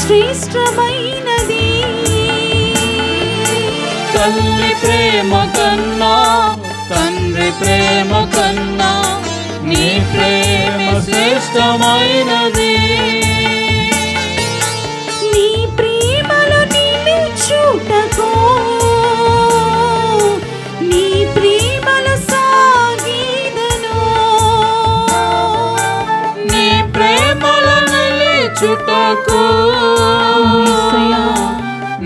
శ్రేష్టమైనది. తల్లి ప్రేమ కన్నా తండ్రి ప్రేమ కన్నా నీ ప్రేమ శ్రేష్టమైనది. నీ ప్రేమలో నిలిచుటకు నీ ప్రేమలో సాగిదను. నీ ప్రేమలో నిలిచుటకు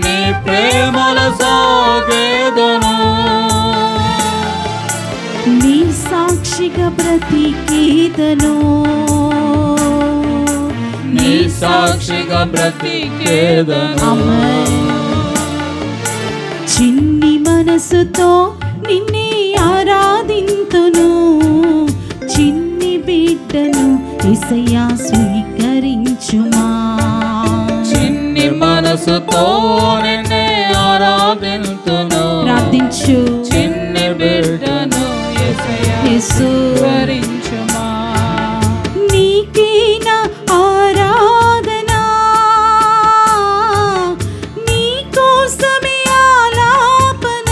నీ ప్రేమలో సాగేదను. నీ సాక్షిగా బ్రతికేదను. నీ సాక్షిగా బ్రతికేదను. చిన్ని మనసుతో నిన్నే ఆరాధింతును. చిన్ని బిడ్డను యేసయ్యా స్వీకరించుమా. చిన్ని మనసుతో నిన్నే ఆరాధింతును. ప్రార్థించు. చిన్ని బిడ్డను యేసయ్యా స్వీకరించుమా. నీకే నా ఆరాధన, నీ కోసమే ఆలాపన.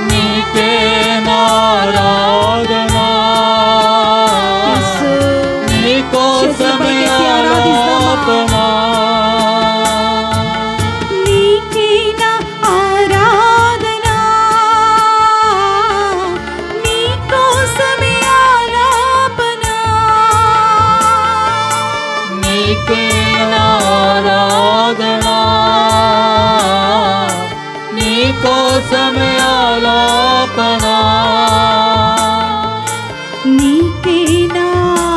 నీకే నా ఆరాధన, నీ కోసమే ఆలాపన. నీకే నా ఆరాధన, నీ కోసమే ఆలాపన. నీకే నా ఆరాధన, నీ కోసమే ఆలాపన. నీకే నా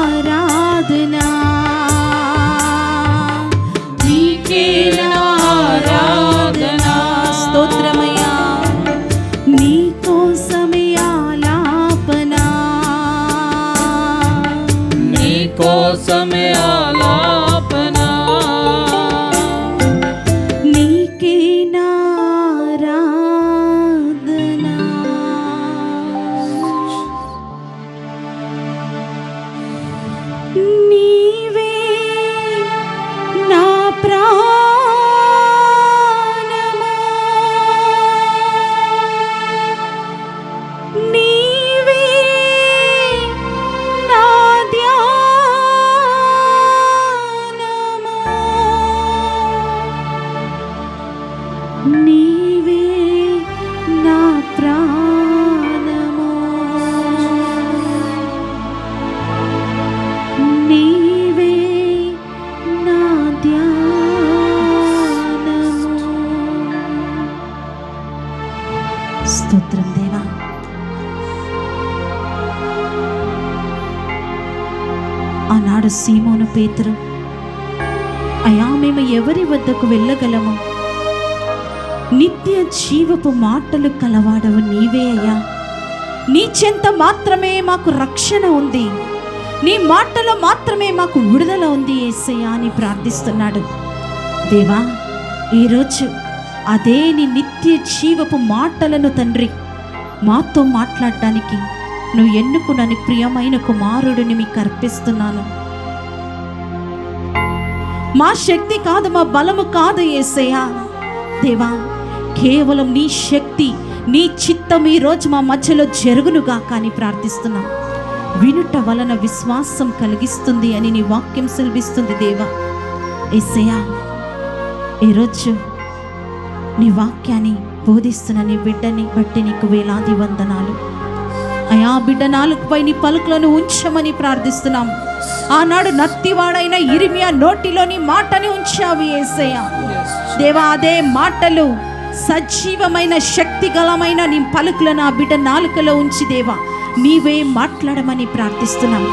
ఆరాధన, నీకే నా ఆరాధన. స్తోత్రమయ్యా. నీ కోసమే ఆలాపన, నీ కోసమే ఆలాపన. నీకే నా ఆరాధన. నీవే నా ప్రాణమా, నీవే నా ధ్యానమా, నీవే నా ప్రాణమా, నీవే నా ధ్యానము. స్తోత్రం దేవా. ఆనాడు సీమోను పేతురు, అయ్యా మేము ఎవరి వద్దకు వెళ్ళగలము? నిత్య జీవపు మాటలు కలవాడవు నీవే అయ్యా. నీ చెంత మాత్రమే మాకు రక్షణ ఉంది, నీ మాటలో మాత్రమే మాకు విడుదల ఉంది యేసయ్యా అని ప్రార్థిస్తున్నాడు. దేవా, ఈరోజు అదే నీ నిత్య జీవపు మాటలను తండ్రి మాతో మాట్లాడడానికి నువ్వు ఎన్నుకున్న నీ ప్రియమైన కుమారుడిని మీకు అర్పిస్తున్నాను. మా శక్తి కాదు, మా బలము కాదు యేసయ్యా. దేవా, కేవలం నీ శక్తి, నీ చిత్తం ఈరోజు మా మధ్యలో జరుగునుగా కానీ ప్రార్థిస్తున్నాం. వినుట వలన విశ్వాసం కలిగిస్తుంది అని నీ వాక్యం సెలవిస్తుంది దేవా. యేసయ్యా, ఈరోజు నీ వాక్యాన్ని బోధిస్తున్న నీ బిడ్డని బట్టి నీకు వేలాది వందనాలు అయా. బిడ్డ నాలుగుపై నీ పలుకులను ఉంచమని ప్రార్థిస్తున్నాం. ఆనాడు నత్తివాడైన ఇర్మియా నోటిలోని మాటని ఉంచావు యేసయ్యా. దేవా, అదే మాటలు సజీవమైన శక్తిగలమైన నీ పలుకులను ఆ బిడ్డ నాలుకలో ఉంచి దేవా నీవే మాట్లాడమని ప్రార్థిస్తున్నాం.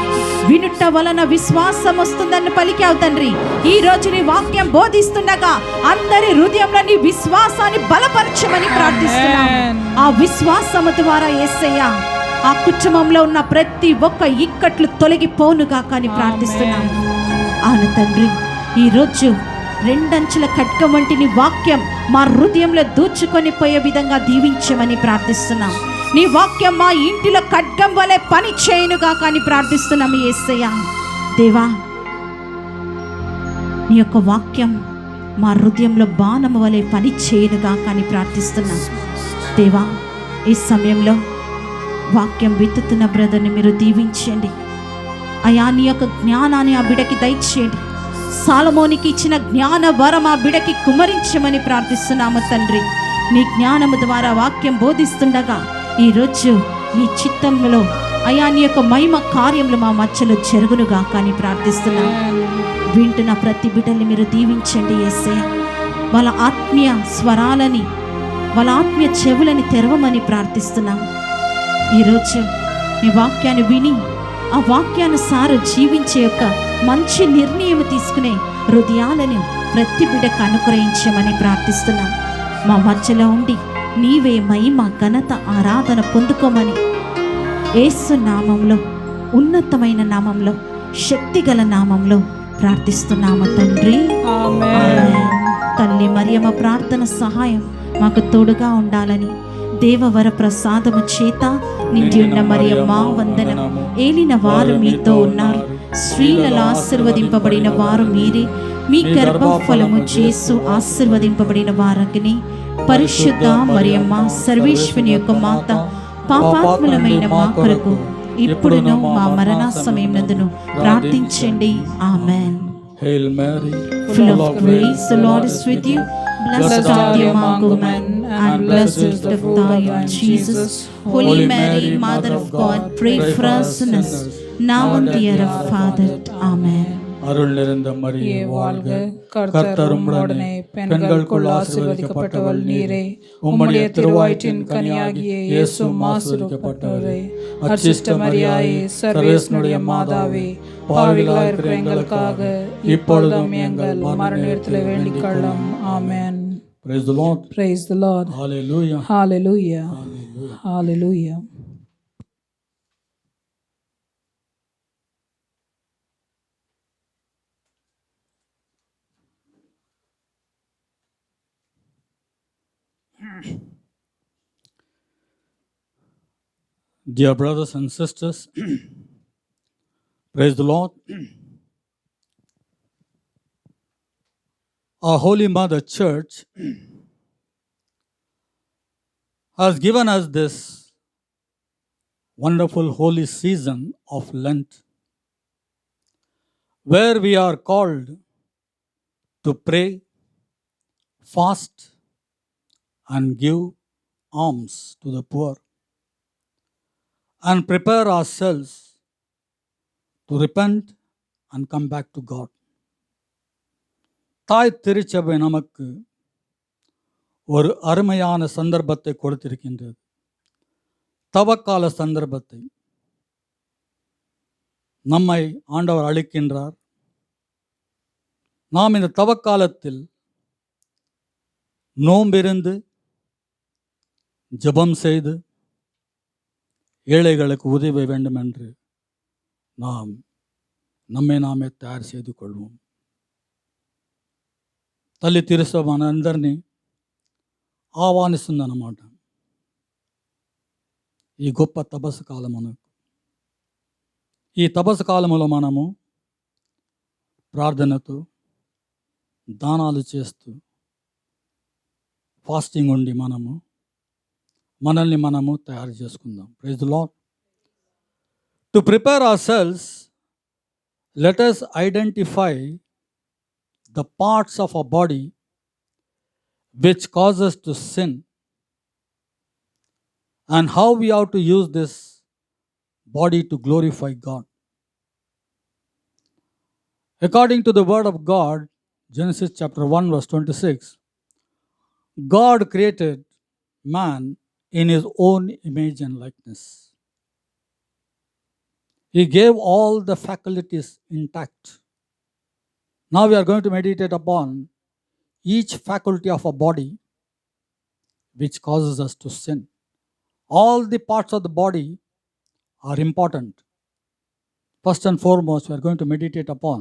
వినుట వలన విశ్వాసం వస్తుందని పలికావు తండ్రి. ఈ రోజు నీ వాక్యం బోధిస్తుండగా అందరి హృదయంలో నీ విశ్వాసాన్ని బలపరచమని ప్రార్థిస్తున్నాం. ఆ విశ్వాసము ద్వారా యేసయ్యా ఆ కుటుంబంలో ఉన్న ప్రతి ఒక్క ఇక్కట్లు తొలగిపోనుగా కానీ ప్రార్థిస్తున్నాం. అవును తండ్రి, ఈరోజు రెండంచుల ఖడ్గం వంటి నీ వాక్యం మా హృదయంలో దూచుకొని పోయే విధంగా దీవించమని ప్రార్థిస్తున్నాం. నీ వాక్యం మా ఇంటిలో ఖడ్గం వలె పని చేయనుగా కానీ ప్రార్థిస్తున్నాము యేసయ్యా. దేవా, నీ యొక్క వాక్యం మా హృదయంలో బాణము వలె పని చేయనుగా కానీ ప్రార్థిస్తున్నాం. దేవా, ఈ సమయంలో వాక్యం విత్తుతున్న బ్రదర్ని మీరు దీవించండి అయా. నీ యొక్క జ్ఞానాన్ని ఆ బిడకి దయచేయండి. సాలమోనికి ఇచ్చిన జ్ఞాన వరం ఆ బిడకి కుమరించమని ప్రార్థిస్తున్నాము తండ్రి. నీ జ్ఞానము ద్వారా వాక్యం బోధిస్తుండగా ఈరోజు నీ చిత్తంలో అయా నీ యొక్క మహిమ కార్యములు మా మధ్యలో జరుగునుగా కానీ ప్రార్థిస్తున్నాము. వింటున్న ప్రతి బిడ్డల్ని మీరు దీవించండి యేసయ్య. వాళ్ళ ఆత్మీయ స్వరాలని, వాళ్ళ ఆత్మీయ చెవులని తెరవమని ప్రార్థిస్తున్నాము. ఈరోజు నీ వాక్యాన్ని విని ఆ వాక్యానుసారం జీవించే యొక్క మంచి నిర్ణయం తీసుకునే హృదయాలను ప్రతి బిడ్డకు అనుగ్రహించమని ప్రార్థిస్తున్నాం. మా మధ్యలో ఉండి నీవే మహిమ ఘనత ఆరాధన పొందుకోమని యేసు నామంలో, ఉన్నతమైన నామంలో, శక్తిగల నామంలో ప్రార్థిస్తున్నాము తండ్రి. ఆమేన్. తల్లి మరియమ్మ ప్రార్థన సహాయం మాకు తోడుగా ఉండాలని దేవవర ప్రసాదము చేత నిండియున్న మరియమ్మ వందనం. ఏలిన వారు మీతో ఉన్నారు, స్త్రీలలో ఆశీర్వదింపబడిన వారు మీరే. మీ గర్భఫలము యేసు ఆశీర్వదింపబడిన వారగిని. పరిశుద్ధ మరియమ్మ సర్వేశ్వరుని యొక్క మాత, పాపాత్ములమైన మా కొరకు ఇప్పుడును మా మరణ సమయమునందును ప్రార్థించండి. ఆమేన్. Hail Mary, Full of grace, the Lord is with you. Blessed are you among women, and blessed is the fruit of thy Jesus. Holy Mary, Mother of God, pray for us sinners, now and at the hour of our death. Amen. அருள் நிறைந்த மரியே வாழ்க, கர்த்தர் உம்முடனே, பெண்களுக்குள் ஆசீர்வதிக்கப்பட்டவள் நீரே. உம்முடைய திருவயிற்றின் கனியாகிய இயேசுவும் ஆசீர்வதிக்கப்பட்டவரே. அச்சிஷ்ட மரியாயே, சர்வேஸ்வருடைய மாதாவே, பாவிகளாய் இருக்கிற எங்களுக்காக இப்பொழுதும் எங்கள் மரண நேரத்தில் வேண்டிக் கொள்ளும். ஆமென். Praise the Lord. Praise the Lord. Hallelujah. Hallelujah. Hallelujah. Dear brothers and sisters, praise the Lord. Our Holy Mother Church has given us this wonderful holy season of Lent, where we are called to pray, fast, and give alms to the poor, and prepare ourselves to repent and come back to God. தாய் திருச்சபை நமக்கு ஒரு அருமையான சந்தர்ப்பத்தை கொடுத்திருக்கின்றது. தவக்கால சந்தர்ப்பத்தை நம்மை ஆண்டவர் அளிக்கின்றார். நாம் இந்த தவக்காலத்தில் நோம்பிருந்து ஜெபம் செய்து ஏழைகளுக்கு உதவ வேண்டும் என்று நாம் நம்மை நாமே తయారు செய்து கொள்வோம். తల్లి తిరుసభ అందరినీ ఆహ్వానిస్తుందన్నమాట ఈ గొప్ప తపస్సు కాలమునకు. ఈ తపస్సు కాలములో మనము ప్రార్థనతో, దానాలు చేస్తూ, ఫాస్టింగ్ ఉండి మనల్ని మనము తయారు చేసుకుందాం. Praise the lord. To prepare ourselves, let us identify the parts of our body which cause us to sin, and how we have to use this body to glorify God. According to the word of God, Genesis chapter 1 verse 26, God created man in his own image and likeness. He gave all the faculties intact. Now we are going to meditate upon each faculty of our body which causes us to sin. All the parts of the body are important. First and foremost, we are going to meditate upon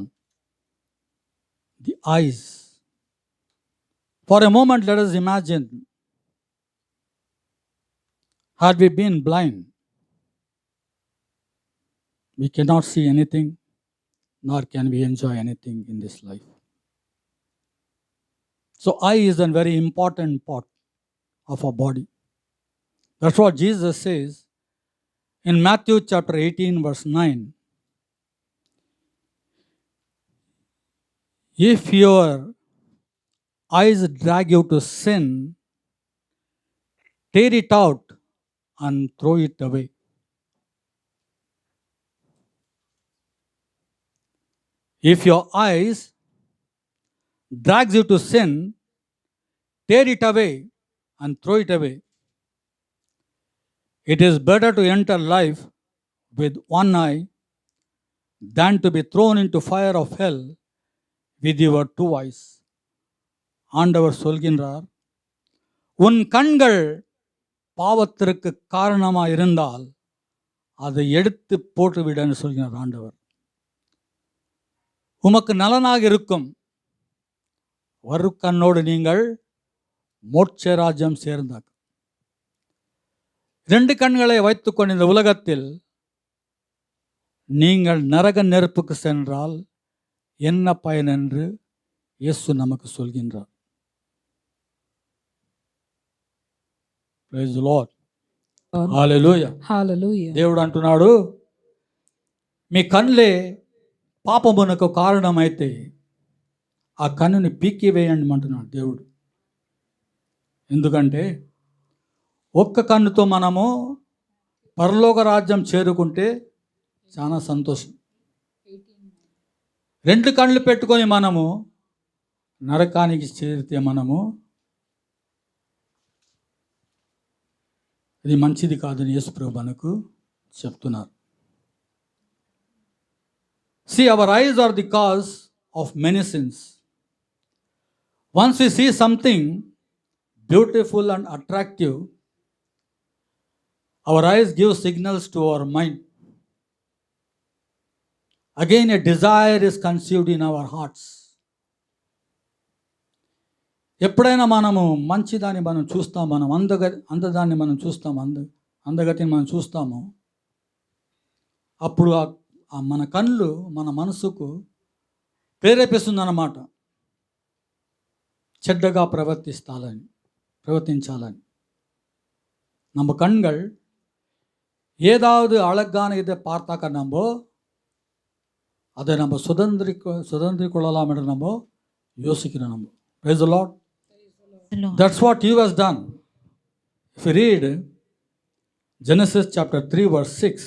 the eyes. For a moment, let us imagine, had we been blind, we cannot see anything, nor can we enjoy anything in this life. So eye is a very important part of our body. That's what Jesus says in Matthew chapter 18 verse 9. If your eyes drag you to sin, tear it out and throw it away. If your eyes drags you to sin, tear it away and throw it away. It is better to enter life with one eye than to be thrown into fire of hell with your two eyes. ஆண்டவர் சொல்கின்றார், உன் கண்கள் பாவத்திற்கு காரணமாக இருந்தால் அதை எடுத்து போட்டுவிடன்னு சொல்கிறார் ஆண்டவர். உமக்கு நலனாக இருக்கும் ஒரு கண்ணோடு நீங்கள் மோட்ச ராஜ்யம் சேர்ந்தார். 2 கண்களை வைத்துக்கொண்டு இந்த உலகத்தில் நீங்கள் நரக நெருப்புக்கு சென்றால் என்ன பயன் என்று இயேசு நமக்கு சொல்கின்றார். Praise the Lord. Hallelujah. Hallelujah. దేవుడు అంటున్నాడు, మీ కళ్ళే పాపమునకు కారణమైతే ఆ కన్నుని పీకివేయండి అంటున్నాడు దేవుడు. ఎందుకంటే ఒక్క కన్నుతో మనము పరలోక రాజ్యం చేరుకుంటే చాలా సంతోషం. 2 కళ్ళు పెట్టుకొని మనము నరకానికి చేరితే మనము ఇది మంచిది కాదని యేసు ప్రభు మనకు చెప్తున్నారు. See, our eyes are the cause of many sins. Once we see something beautiful and attractive, our eyes give signals to our mind. Again, a desire is conceived in our hearts. ఎప్పుడైనా మనము మంచిదాన్ని మనం చూస్తాం, మనం అందదాన్ని మనం చూస్తాం, అందగతిని మనం చూస్తాము, అప్పుడు మన కళ్ళు మన మనసుకు ప్రేరేపిస్తుందన్నమాట చెడ్డగా பிரவர்த்திச்சாலன். நம்ம கண்கள் ஏதாவது அழகான இதை பார்த்தாக்க நம்ம அதை நம்ம சுதந்திரிக்கொள்ளலாம் என்று நம்ம யோசிக்கிறோம். நம்ம Praise the Lord. That's what he has done. If you read Genesis chapter 3 verse 6.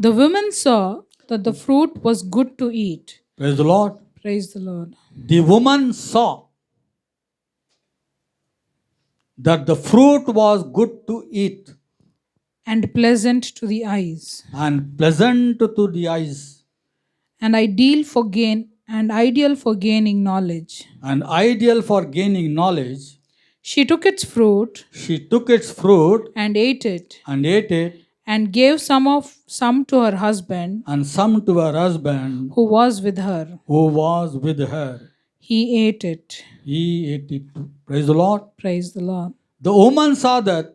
The women saw that the fruit was good to eat. Praise the Lord. Praise the Lord. The woman saw that the fruit was good to eat And pleasant to the eyes. and pleasant to the eyes And ideal for gaining knowledge. and ideal for gaining knowledge. She took its fruit She took its fruit and ate it, and gave some to her husband and some to her husband who was with her. He ate it. He ate it too. Praise the Lord. Praise the Lord. The woman saw that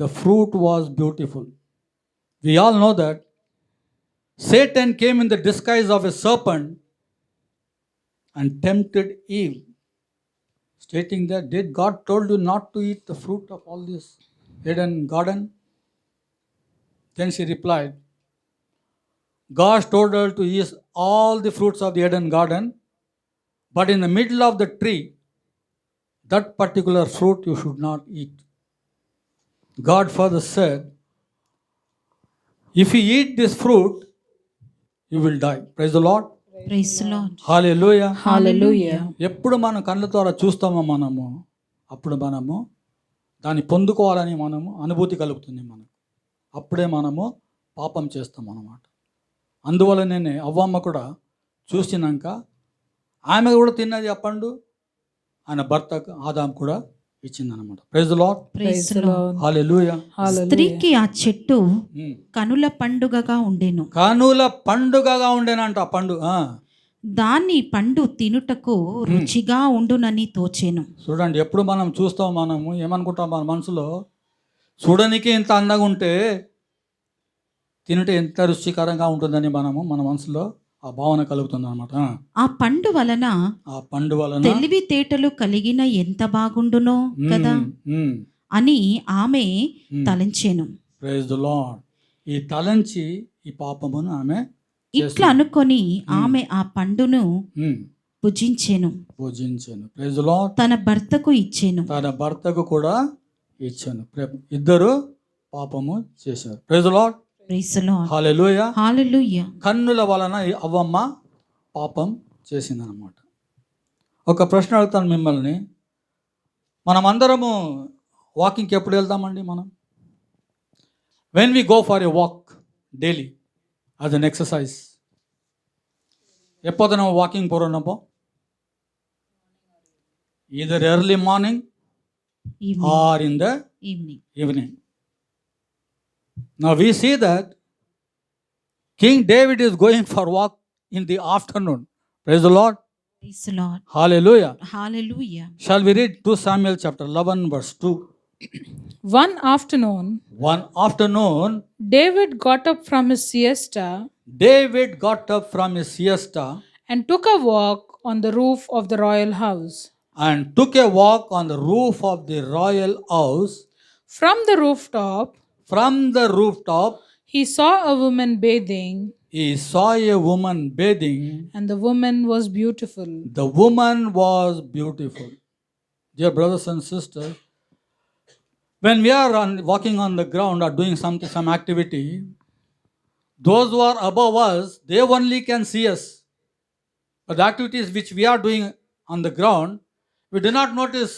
the fruit was beautiful. We all know that Satan came in the disguise of a serpent and tempted Eve, stating that, did God told you not to eat the fruit of all this Eden garden? Then she replied, God told her to eat all the fruits of the Eden garden, but in the middle of the tree, that particular fruit you should not eat. God further said, if you eat this fruit, you will die. Praise the Lord. Praise the Lord. Hallelujah. Hallelujah. ఎప్పుడు మనం కళ్ళ ద్వారా చూస్తామో మనము అప్పుడు మనము దాన్ని పొందుకోవాలని మనము అనుభూతి కలుగుతుంది మనకు. అప్పుడే మనము పాపం చేస్తాం అన్నమాట. అందువలనే అవ్వమ్మ కూడా చూసినాక ఆమె కూడా తిన్నది ఆ పండు, ఆయన భర్తకు ఆదాం కూడా ఇచ్చిందనమాట. Praise the Lord. Praise the Lord. Hallelujah. స్త్రీకి ఆ చెట్టు కనుల పండుగగా ఉండెను. కనుల పండుగగా ఉండేనంట ఆ పండు. దాన్ని పండు తినుటకు రుచిగా ఉండునని తోచెను. చూడండి, ఎప్పుడు మనం చూస్తాం, మనము ఏమనుకుంటాం మన మనసులో, చూడడానికి ఎంత అందంగా ఉంటే తినుటే ఎంత రుచికరంగా ఉంటుందని మనము మన మనసులో ఆ భావన కలుగుతుంది అనమాట. ఆ పండు వలన ఆ పండు వలన తెలివితేటలు కలిగిన ఎంత బాగుండునో కదా అని ఆమె తలంచెను. Praise the lord. ఈ తలంచి ఈ పాపమును ఆమె ఇట్లా అనుకొని ఆమె ఆ పండును ఉమ్, భుజించెను, భుజించెను. Praise the Lord. తన భర్తకు ఇచ్చెను. తన భర్తకు కూడా ఇచ్చాను. ఇద్దరు పాపము చేశారు. Praise the Lord. Praise the Lord. Hallelujah. Hallelujah. కన్నుల వలన ఈ అవ్వమ్మ పాపం చేసిందనమాట. ఒక ప్రశ్న అడుగుతాను మిమ్మల్ని. మనమందరము వాకింగ్కి ఎప్పుడు వెళ్తామండి? మనం when we go for a walk daily as an exercise, எப்போது நம்ம வாக்கிங் போகிறோம்? நம்ம either early morning or in the evening. Now we see that King David is going for walk in the afternoon. Praise the Lord. Praise the Lord. Hallelujah. Hallelujah. Shall we read 2 Samuel chapter 11 verse 2? One afternoon, David got up from his siesta and took a walk on the roof of the royal house. From the rooftop, he saw a woman bathing, and the woman was beautiful. Dear brothers and sisters, when we are walking on the ground or doing some activity, those who are above us, they only can see us. But the activities which we are doing on the ground, we do not notice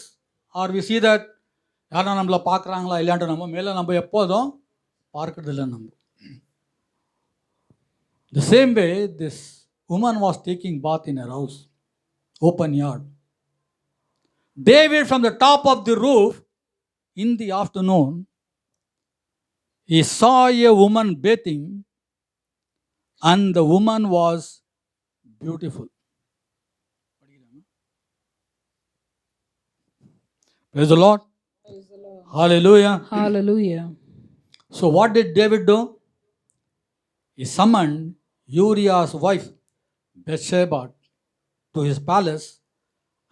or we see that யாரும் நம்மளை பார்க்குறாங்களா இல்லையான்ட்டு நம்ம மேலே நம்ம எப்போதும் பார்க்கறதில்லை. நம்ம the same way this woman was taking bath in her house, open yard. David from the top of the roof in the afternoon, he saw a woman bathing and the woman was beautiful. Praise the Lord. Hallelujah. Hallelujah. So what did David do? He summoned Uriah's wife Bathsheba to his palace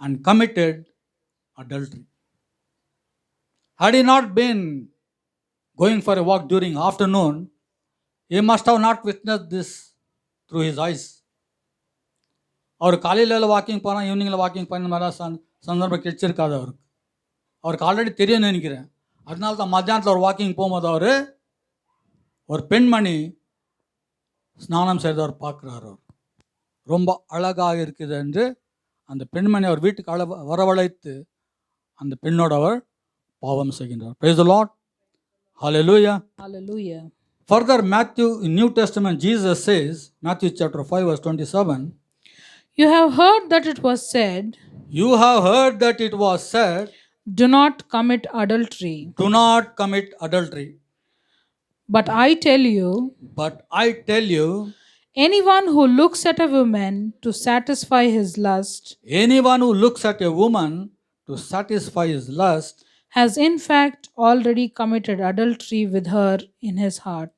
and committed adultery. Had he not been going for a walk during afternoon, he must have not witnessed this through his eyes. அவர் காலையில் walking போனால் ஈவினிங்கில் walking பண்ண மாதிரி சந்தர்ப்பம் கிடைச்சிருக்காது அவருக்கு already தெரியும்னு நினைக்கிறேன். அதனால தான் மத்தியானத்தில் ஒரு வாக்கிங் போகும்போது அவர் ஒரு பெண்மணி ஸ்நானம் செய்து அவர் பார்க்குறாரு. அவர் ரொம்ப அழகாக இருக்குது என்று அந்த பெண்மணி அவர் வீட்டுக்கு வரவழைத்து அந்த பெண்ணோடு அவர் பாவம் செய்கின்றார். Praise the Lord. Hallelujah. Hallelujah. Further, Matthew in New Testament, Jesus says, Matthew chapter 5 verse 27, You have heard that it was said, Do not commit adultery. But I tell you, anyone who looks at a woman to satisfy his lust has in fact already committed adultery with her in his heart.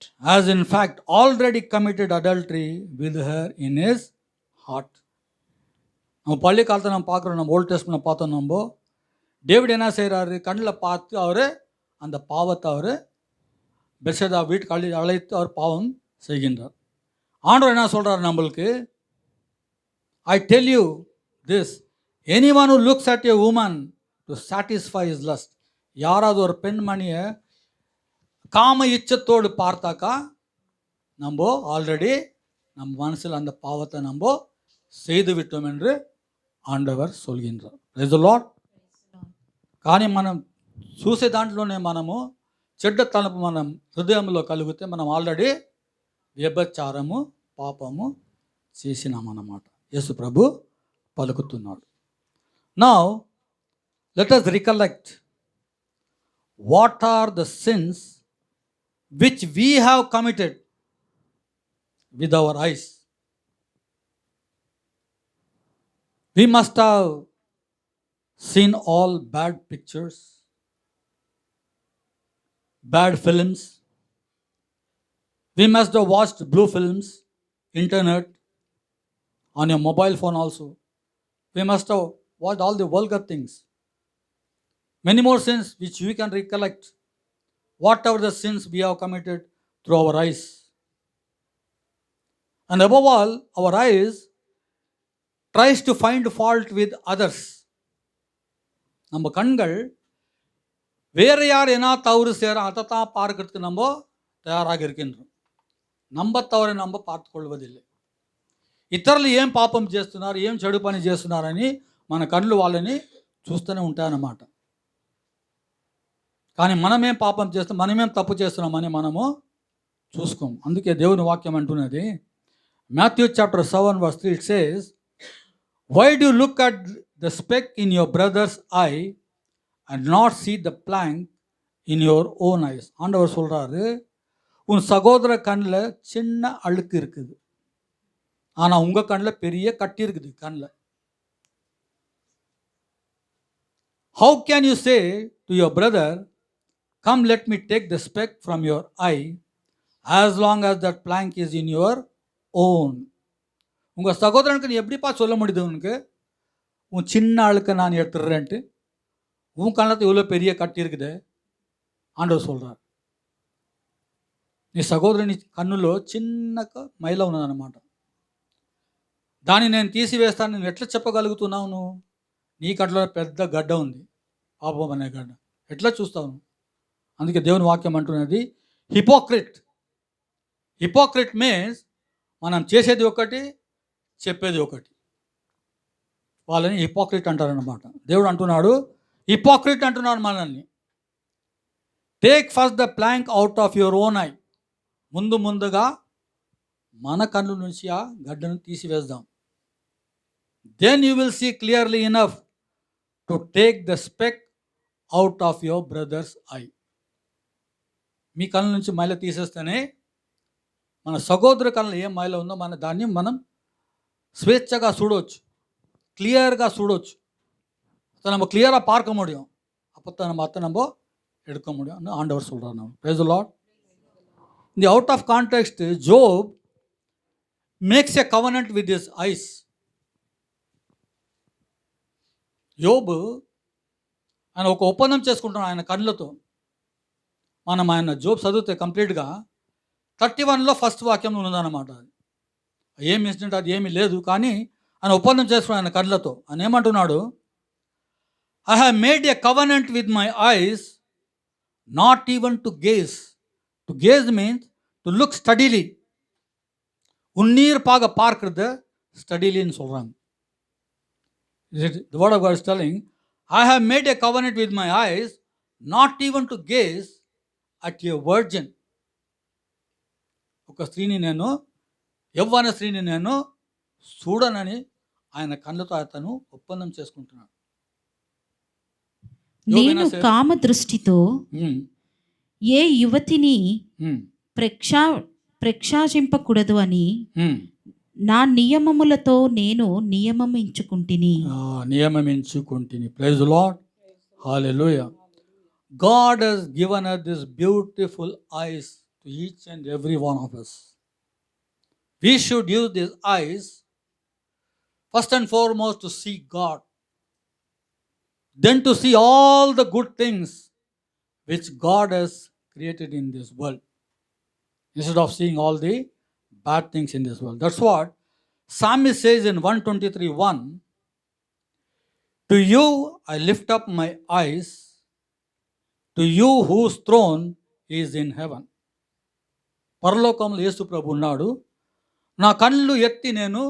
நம்ம பள்ளி காலத்தை நம்ம பார்க்குறோம். நம்ம volt testament பார்த்தோம். நம்ம David என்ன செய்கிறாரு? கண்ணில் பார்த்து அவர் அந்த பாவத்தை அவர் பெத்ஷெபா வீட்டுக்கு அழைத்து அவர் பாவம் செய்கின்றார். ஆண்டவர் என்ன சொல்கிறார் நம்மளுக்கு? I tell you this, anyone who looks at a woman to satisfy his lust. யாராவது ஒரு பெண்மணியை காம இச்சத்தோடு பார்த்தாக்கா நம்ம ஆல்ரெடி நம்ம மனசில் அந்த பாவத்தை நம்ம செய்து విట్టం என்று ఆండవర్ சொல்கின்றார். Praise the lord. కానీ మనం చూసే దాంట్లోనే మనము చెడ్డ తలంపు మనం హృదయంలో కలిగితే మనం ఆల్రెడీ వ్యభిచారము పాపము చేసినామన్నమాట. యేసు ప్రభు పలుకుతున్నాడు. Now let us recollect what are the sins which we have committed with our eyes. We must have seen all bad pictures, bad films. We must have watched blue films, internet, on your mobile phone also. We must have watched all the vulgar things. Many more sins which we can recollect. Whatever the sins we have committed through our eyes. And above all, our eyes tries to find fault with others. நம்ம கண்கள் வேற யார் என்ன தவறு செய்கிறோம் அதை தான் பார்க்கறதுக்கு நம்ம తయారాக இருக்கின்றோం. நம்ம తవరు நம்ம பார்த்து కొள்వదిல்லை. ఇతరులు ఏం పాపం చేస్తున్నారు, ఏం చెడు పని చేస్తున్నారని మన కళ్ళు వాళ్ళని చూస్తూనే ఉంటాయన్నమాట. కానీ మనమేం పాపం చేస్తాం, మనమేం తప్పు చేస్తున్నామని మనము చూసుకోం. అందుకే దేవుని వాక్యం అంటున్నది, Matthew chapter 7 verse 3, it says, why do you look at the speck in your brother's eye and not see the plank in your own eyes? ஆண்டவர் சொல்றாரு, உன் சகோதர கண்ணில் சின்ன அழுக்கு இருக்குது, ஆனால் உங்கள் கண்ணில் பெரிய கட்டி இருக்குது கண்ணில். How can you say to your brother, come let me take the speck from your eye, as long as that plank is in your own? உங்கள் சகோதரனுக்கு நீ எப்படிப்பா சொல்ல முடியுது, உனக்கு உன் சின்ன அழுக்க நான் எடுத்துடுறேன்ட்டு, உன் கண்ணத்தில் இவ்வளோ பெரிய கட்டி இருக்குது. ఆండவர் சொல்கிறார், నీ సహోదరుని కన్నులో చిన్న మైల ఉన్నదన్నమాట, దాన్ని నేను తీసివేస్తాను. నేను ఎట్లా చెప్పగలుగుతున్నావు? నువ్వు నీ కట్లో పెద్ద గడ్డ ఉంది, పాపం అనే గడ్డ, ఎట్లా చూస్తావు? అందుకే దేవుని వాక్యం అంటున్నది, హిపోక్రిట్. హిపోక్రిట్ మీన్స్ మనం చేసేది ఒకటి, చెప్పేది ఒకటి. వాళ్ళని హిపోక్రిట్ అంటారన్నమాట. దేవుడు అంటున్నాడు, హిపోక్రిట్ అంటున్నాడు మనల్ని. Take first the plank out of your own eye. ముందుగా మన కన్ను నుంచి ఆ గడ్డను తీసివేద్దాం. Then you will see clearly enough to take the speck out of your brother's eye. మీ కళ్ళ నుంచి మైల తీసేస్తేనే మన సహోదర కళ్ళలో ఏం మైల ఉందో దాన్ని మనం స్వేచ్ఛగా చూడవచ్చు, క్లియర్గా చూడవచ్చు. அதை நம்ம கிளியராக பார்க்க முடியும். அப்போ தான் நம்ம அதை நம்ம எடுக்க முடியும்னு ஆண்டவர் சொல்கிறார். நம்ம praise the Lord. In the out of context, Job makes a covenant with his eyes. యోబు ఆయన ఒక ఒప్పందం చేసుకుంటున్నాడు ఆయన కళ్ళతో. మనం ఆయన జోబ్ చదివితే కంప్లీట్గా 31లో ఫస్ట్ వాక్యం ఉన్నదన్నమాట. అది ఏమి ఇన్సిడెంట్, అది ఏమీ లేదు, కానీ ఆయన ఒప్పందం చేసుకున్నాడు ఆయన కళ్ళతో. ఆయన ఏమంటున్నాడు, I have made a covenant with my eyes, not even to gaze. To gaze means to look steadily. உன்னீர் பார்க்கறது ஸ்டடிலின்னு சொல்கிறாங்க. The word of God is telling, I have made a covenant with my eyes, not even to gaze at a virgin. ఒక స్త్రీని నేను, యవ్వన స్త్రీని నేను చూడనని ఆయన కళ్ళతో అతను ఒప్పందం చేసుకుంటున్నాడు. నేను కామ దృష్టితో ఏ యువతిని ప్రక్షాళింపకూడదు అని నా నియమములతో నేను నియమించుకుంటుని. Praise the Lord. Hallelujah. God has given us this beautiful eyes to each and every one of us. We should use these eyes first and foremost to see God, then to see all the good things which God has created in this world, instead of seeing all the bad things in this world. That's what Psalmist says in 123:1, to you I lift up my eyes, to you whose throne is in heaven. పరలోకంలో యేసు ప్రభు ఉన్నాడు, నా కళ్ళు ఎత్తి నేను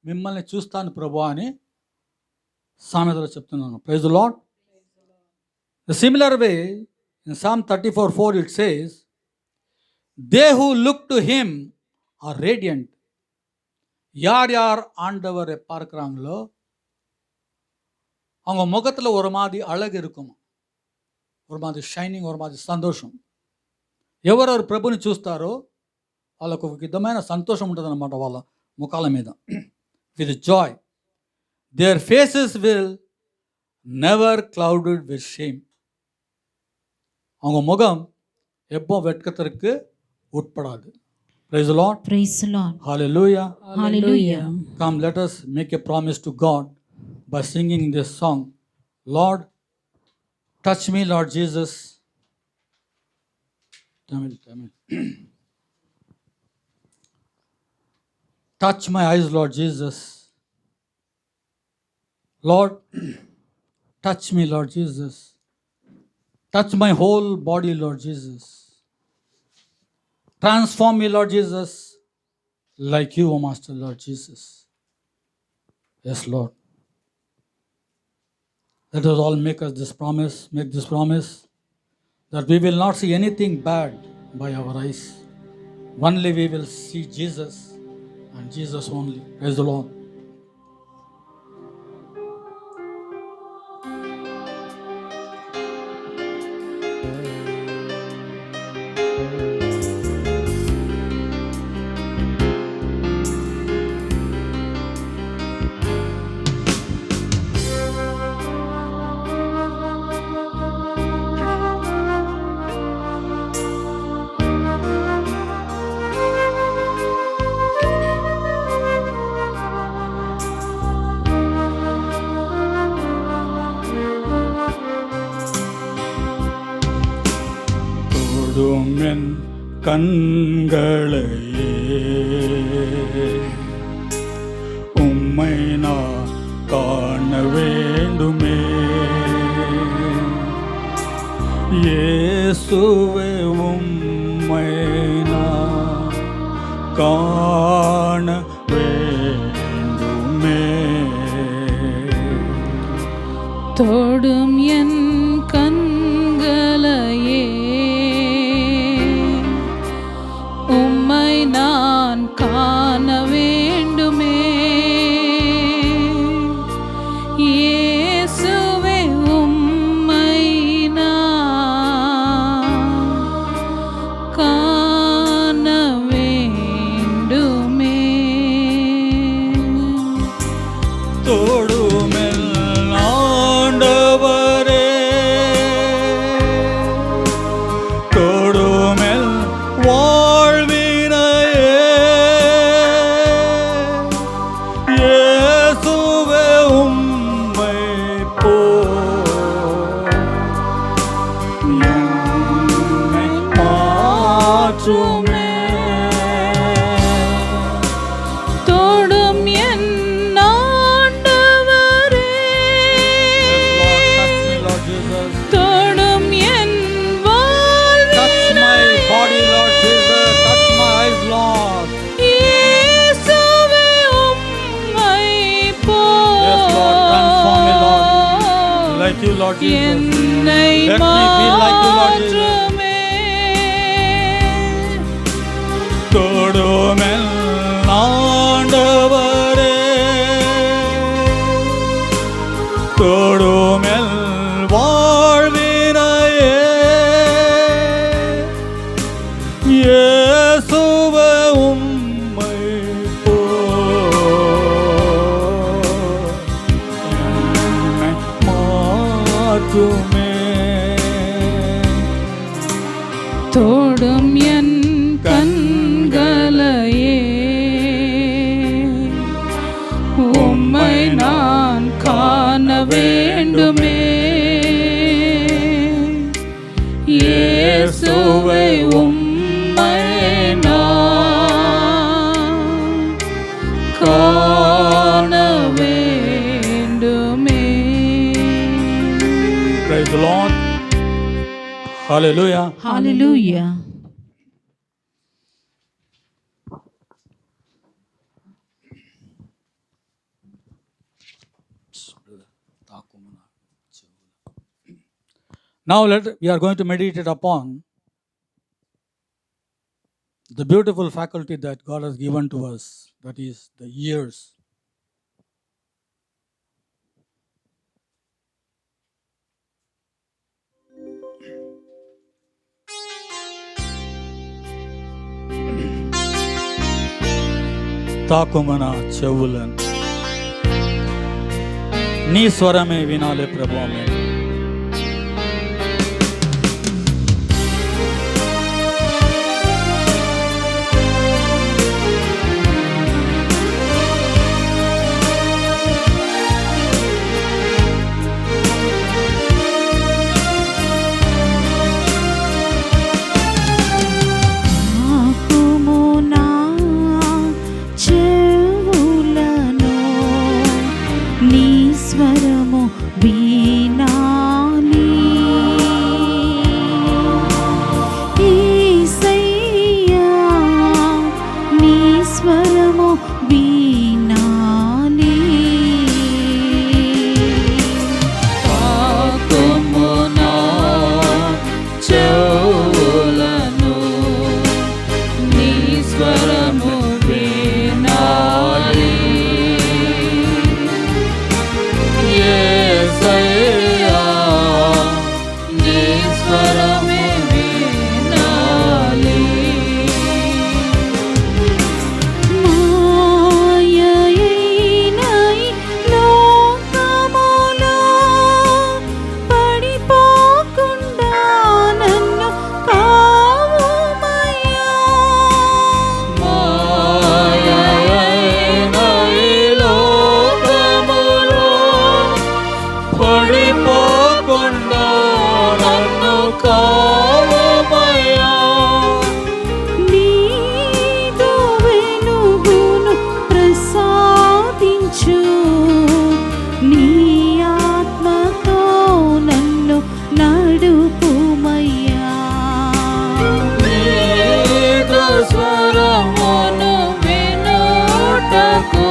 మిమ్మల్ని చూస్తాను ప్రభు అని సామెతలో చెప్తున్నాను. Praise the Lord. The similar way in Psalm 34:4 it says, they who look to him are radiant. யார் யார் ஆண்டவரை பார்க்குறாங்களோ அவங்க முகத்தில் ஒரு மாதிரி அழகு இருக்கும், ஒரு மாதிரி షైనింగ్, ஒரு மாதிரி సంతోషం. ఎవరెవరు ప్రభుని చూస్తారో వాళ్ళకు ఒక విధమైన సంతోషం ఉంటుంది అన్నమాట వాళ్ళ ముఖాల మీద. With Joy, their faces will never clouded with shame. அவங்க முகம் எப்போ வெட்கத்திற்கு உட்படாது. Praise the Lord. Praise lord. Hallelujah. Hallelujah. Come, let us make a promise to God by singing this song. Lord, touch me, Lord Jesus. Tamil. Touch my eyes, Lord Jesus. Lord, touch me, Lord Jesus. Touch my whole body, Lord Jesus. Transform me, Lord Jesus, like you, O Master, Lord Jesus. Yes, Lord. Let us all make this promise that we will not see anything bad by our eyes. Only we will see Jesus and Jesus only. Praise the Lord. தொடுமென் கண்களையே உம்மை நான் காண வேண்டுமே இயேசுவே உம்மை நான் காண வேண்டுமே தொடும் என் கண்களையே உம்மை நான் காண வேண்டுமே இயேசுவே உம்மை நான் காண வேண்டுமே தொடுமென் ஆண்டவரே தொடுமென் வாழ்வினையே இயேசுவே உம்மை என்னை மாற்றுமே தொடும் என் ஆண்டவரே தொடும் என் இயேசுவே உம்மை Like you, Lord Jesus. என்னை Let me be like you, Lord Jesus. மாற்றுமே தொடுமென் ஆண்டவரே தொடுமென் வாழ்வினையே இயேசுவே உம்மை என்னை மாற்றுமே தொடும் என் கண்களையே உம்மை நான் காண வேண்டுமே இயேசுவை உம்மை நான் காண வேண்டுமே. Praise the Lord. Hallelujah. Hallelujah. Now we are going to meditate upon the beautiful faculty that God has given to us, that is the ears. తాకుమన చెవులను నీ స్వరమే వినాలి ప్రభు. ఆమేన్. స్వరము వినాలి యేసయ్యా నీ స్వరము వినాలి తాకుము నా చెవులను నీ స్వరము వినాలి యేసయ్యా నీ స్వరము వినాలి మాయైన ఈ లోకములో పడిపోకుండా నన్ను కావుమయ్యా మాయైన ఈ లోకములో పడిపోకుండా నన్ను కావమయ్యా నీదు వెలుగును ప్రసాదించు నీ ఆత్మతో నన్ను నడుపుమయ్యా నీదు స్వరమును వినుటకు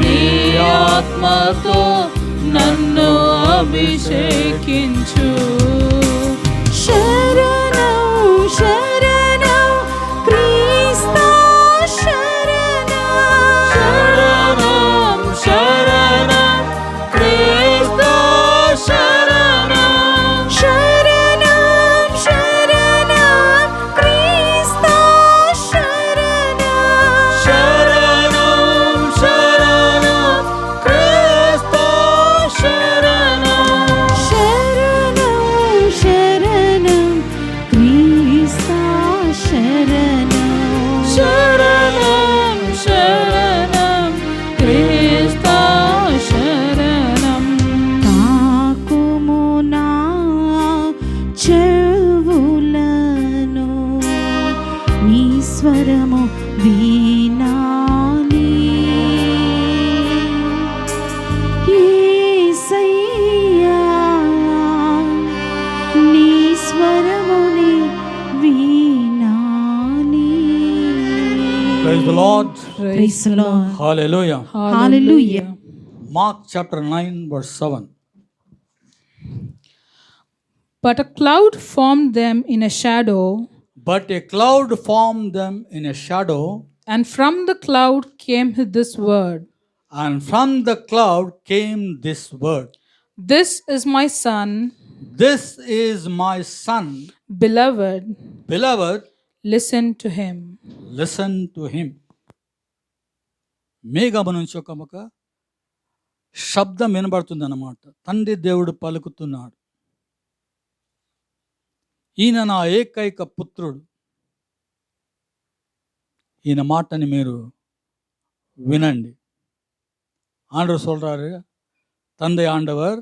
నీ ఆత్మతో నన్ను అభిషేకించు శరణం శరణం క్రీస్తా శరణం శరణం శరణం క్రీస్తు శరణం శరణం శరణం క్రీస్తా శరణం శరణం శరణం క్రీస్తు శరణం శరణం శరణం క్రీస్తా శరణం శరణం శరణం క్రీస్తు శరణం తాకుము నా చెవులను నీ స్వరము వినాలి యేసయ్యా నీ స్వరముని వినాలి Praise the Lord. Praise the Lord. Hallelujah. Hallelujah. Mark chapter 9 verse 7. But a cloud formed them in a shadow, But a cloud formed them in a shadow, and from the cloud came this word: and from the cloud came this word: This is my son, This is my son, beloved. beloved, Listen to him. listen to him. మేఘము నుంచి ఒక శబ్దం వినబడుతుంది అన్నమాట. తండ్రి దేవుడు పలుకుతున్నాడు, ఈయన నా ఏకైక పుత్రుడు, ఈయన మాటని మీరు వినండి. ஆண்டவர் சொல்றாரு, தந்தை ஆண்டவர்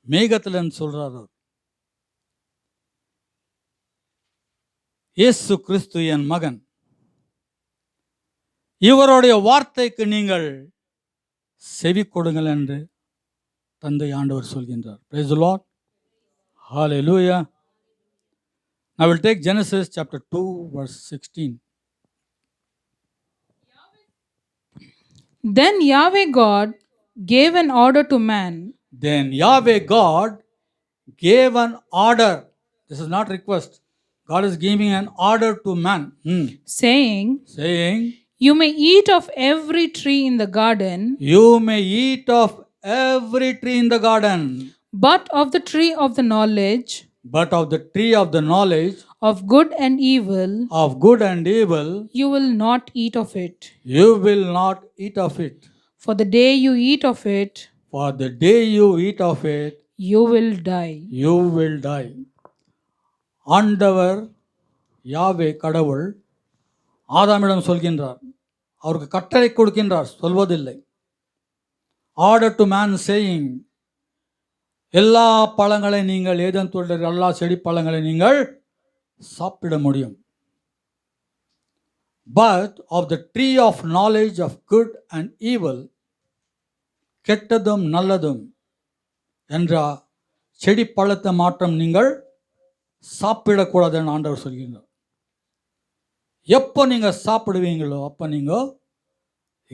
மேகத்திலன்னு சொல்றாரு. இயேசு கிறிஸ்து என் மகன், இவருடைய வார்த்தைக்கு நீங்கள் செவி கொடுங்கள் என்று தந்தை ஆண்டவர் சொல்கின்றார். Praise the Lord. Hallelujah. I will take Genesis chapter 2 verse 16. Then Yahweh God gave an order to man. Then Yahweh God gave an order. This is not request. God is giving an order to man, Saying, saying, You may eat of every tree in the garden, you may eat of every tree in the garden, but of the tree of the knowledge but of the tree of the knowledge of good and evil, of good and evil, you will not eat of it. you will not eat of it. For the day you eat of it, For the day you eat of it, you will die. you will die. ஆண்டவர் யாவே கடவுள் ஆதாமிடம் சொல்கின்றார், அவருக்கு கட்டளை கொடுக்கின்றார், சொல்வதில்லை. Order to man saying, எல்லா பழங்களை நீங்கள் ஏதேன் தோட்டத்தில் எல்லா செடி பழங்களை நீங்கள் சாப்பிட முடியும். But of the tree of knowledge of good and evil, கெட்டதும் நல்லதும் என்ற செடி பழத்தை மாற்றம் நீங்கள் சாப்பிடக்கூடாதுன்னு ஆண்டவர் சொல்கிறார். எப்போ நீங்கள் சாப்பிடுவீங்களோ அப்போ நீங்கள்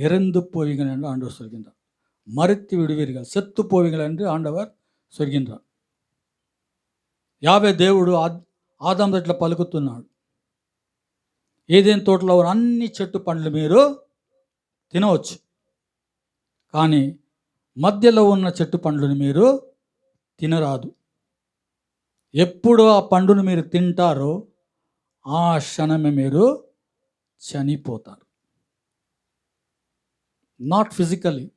இறந்து போவீங்கள் என்று ஆண்டவர் சொல்கின்றார். மரித்து விடுவீர்கள், செத்து போவீங்கள் என்று ஆண்டவர் சொல்கின்றார். యావే దేవుడు ఆదాం తోటలో పలుకుతున్నాడు, ఏదైనా తోటలో అన్ని చెట్టు పండ్లు మీరు తినవచ్చు, కానీ మధ్యలో ఉన్న చెట్టు పండ్లను మీరు తినరాదు. ఎప్పుడు ఆ పండును మీరు తింటారో ఆ క్షణమే మీరు చనిపోతారు. Not physically,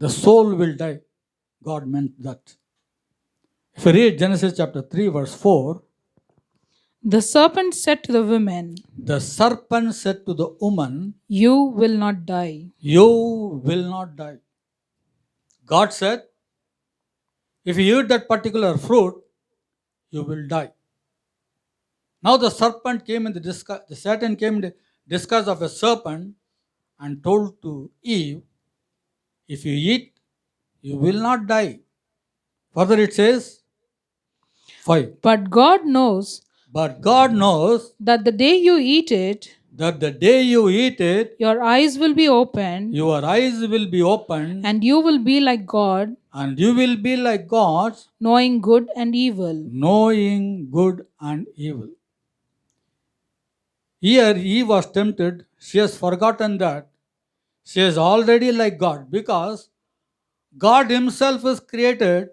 the soul will die. God meant that. If you read Genesis chapter 3 verse 4, The serpent said to the woman, the serpent said to the woman, You will not die. You will not die. God said, if you eat that particular fruit, you will die. Now the serpent came in the Satan came in the disguise of a serpent and told to Eve, if you eat, you will not die. Further it says, 5. But God knows But God knows that the day you eat it, that the day you eat it, your eyes will be opened, your eyes will be opened, and you will be like God, and you will be like gods, knowing good and evil. knowing good and evil. Here Eve was tempted. She has forgotten that she is already like God, because God himself is created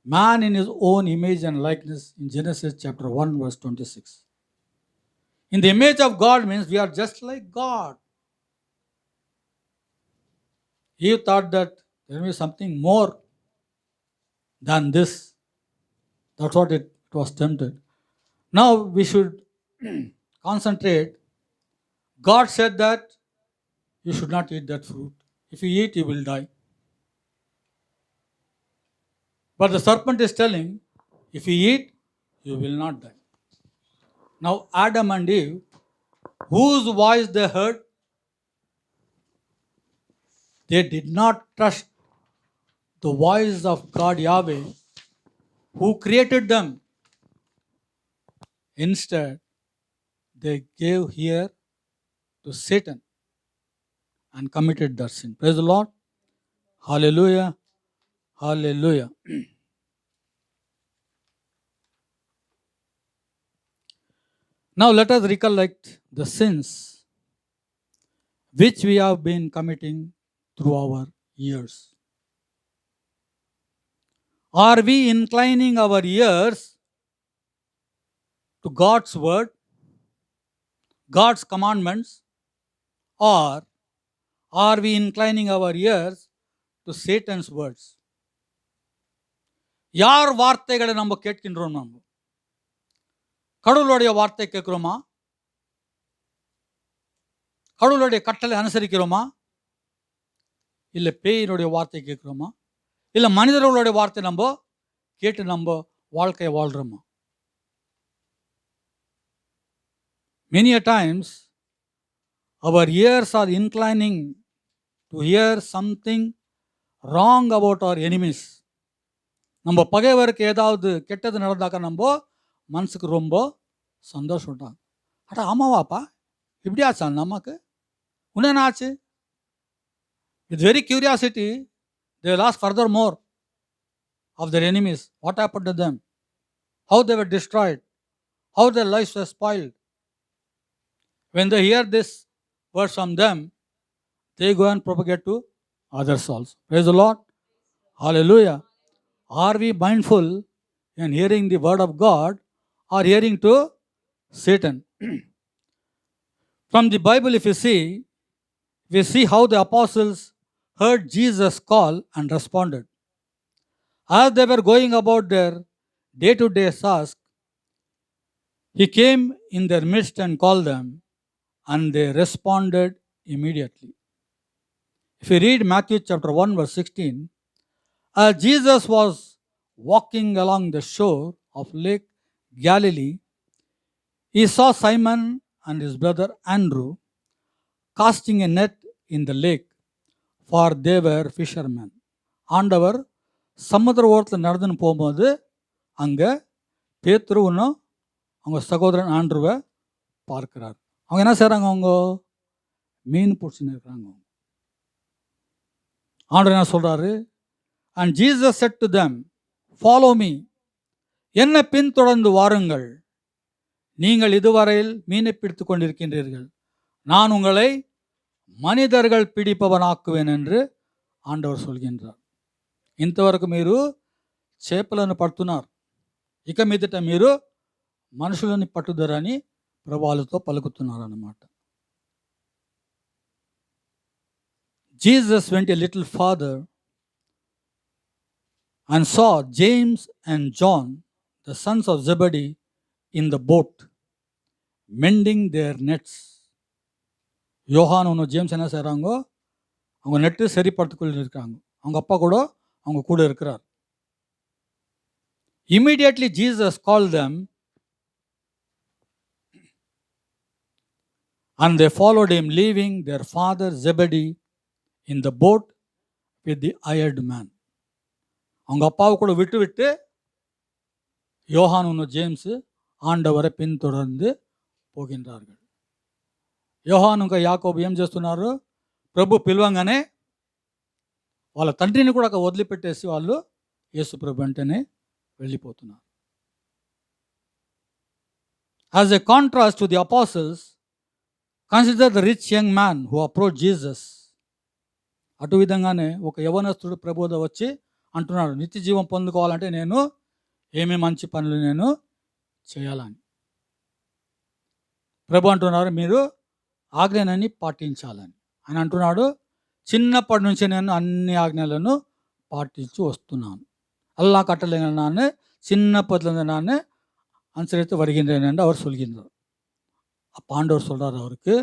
man in his own image and likeness in Genesis chapter 1 verse 26. In the image of God means we are just like God. Eve thought that there may be something more than this. That's what it was tempted. Now we should concentrate. God said that you should not eat that fruit. If you eat, you will die. But the serpent is telling, if you eat, you will not die. Now Adam and Eve, whose voice they heard, they did not trust the voice of God Yahweh, who created them. Instead, they gave ear to Satan and committed that sin. Praise the Lord. Hallelujah. Hallelujah. Now let us recollect the sins which we have been committing through our years. Are we inclining our ears to God's word, God's commandments, or are we inclining our ears to Satan's words? யார் வார்த்தைகளை நம்ம கேட்கின்றோம்? நம்ம கடவுளுடைய வார்த்தை கேட்கிறோமா? கடவுளுடைய கட்டளை அனுசரிக்கிறோமா? இல்லை பேயினுடைய வார்த்தை கேட்கிறோமா? இல்லை மனிதர்களுடைய வார்த்தை நம்ம கேட்டு நம்ம வாழ்க்கையை வாழ்கிறோமா? Many a times our ears are inclining to hear something wrong about our enemies. நம்ம பகைவருக்கு ஏதாவது கெட்டது நடந்தாக்கா நம்ம மனசுக்கு ரொம்ப சந்தோஷம். அட ஆமாவாப்பா, இப்படி ஆச்சா நமக்கு, உன்ன ஆச்சு? With very curiosity, they will ask further more of their enemies. What happened to them? How they were destroyed? How their lives were spoiled? When they hear this words from them, they go and propagate to others also. Praise the Lord. Hallelujah. Are we mindful in hearing the word of God or hearing to Satan? From the Bible, if you see, we see how the apostles heard Jesus' call and responded. As they were going about their day-to-day task, he came in their midst and called them, and they responded immediately. If you read Matthew chapter 1 verse 16, as Jesus was walking along the shore of Lake Galilee, he saw Simon and his brother Andrew casting a net in the lake, for they were fishermen. ஆண்டவர் சமுத்திர ஓரத்தில் நடந்துன்னு போகும்போது அங்கே பேதுருவும் அவங்க சகோதரன் ஆண்ட்ருவை பார்க்கிறார். அவங்க என்ன செய்கிறாங்க? அவங்க மீன் பிடிச்சின்னு இருக்கிறாங்க. ஆண்டவர் என்ன சொல்கிறாரு? And Jesus said to them, follow me. என்னை பின்தொடர்ந்து வாருங்கள். நீங்கள் இதுவரையில் மீனை பிடித்து கொண்டிருக்கின்றீர்கள். நான் உங்களை మనిదర్గల్ పిడిపవనాక్కువేన్ என்று ఆండవర్ சொல்கின்றார். ఇంతవరకు మీరు చేపలను పడుతున్నారు, ఇక మీదట మీరు మనుషులని పట్టుదరని ప్రభువులతో పలుకుతున్నారు అన్నమాట. Jesus went a little farther and saw James and John, the sons of Zebedee, in the boat, mending their nets. யோகானும் ஜேம்ஸ் என்ன செய்கிறாங்கோ? அவங்க நெட்டு சரிப்படுத்திக்கொண்டு இருக்காங்க. அவங்க அப்பா அவங்க கூட இருக்கிறார். Immediately Jesus called them and they followed him, leaving their father Zebedee in the boat with the hired man. அவங்க அப்பாவை கூட விட்டு யோகானும் ஜேம்ஸ் ఆండవரை పిన్తొడర్ந்து పోகின்றார்கள். యోహాను ఇంకా యాకోబు ఏం చేస్తున్నారు? ప్రభు పిలవంగానే వాళ్ళ తండ్రిని కూడా వదిలిపెట్టేసి వాళ్ళు యేసు ప్రభు వెంటనే వెళ్ళిపోతున్నారు. As a contrast to the apostles, consider the rich young man who approached Jesus. అటు విధంగానే ఒక యవనస్తుడు ప్రభు వద్ద వచ్చి అంటున్నాడు, నిత్య జీవం పొందుకోవాలంటే నేను ఏమేమి మంచి పనులు నేను చేయాలని. ప్రభు అంటున్నారు, మీరు ఆజ్ఞలని పాటించాలని. ఆయన అంటున్నాడు, చిన్నప్పటి నుంచి నేను అన్ని ఆజ్ఞలను పాటించి వస్తున్నాను. அல்லா கட்டளைங்க நான் சின்னப்பதுலேருந்து நான் அனுசரித்து வருகின்றேன் என்று அவர் சொல்கின்றார். அப்போ ஆண்டவர் சொல்கிறார் அவருக்கு,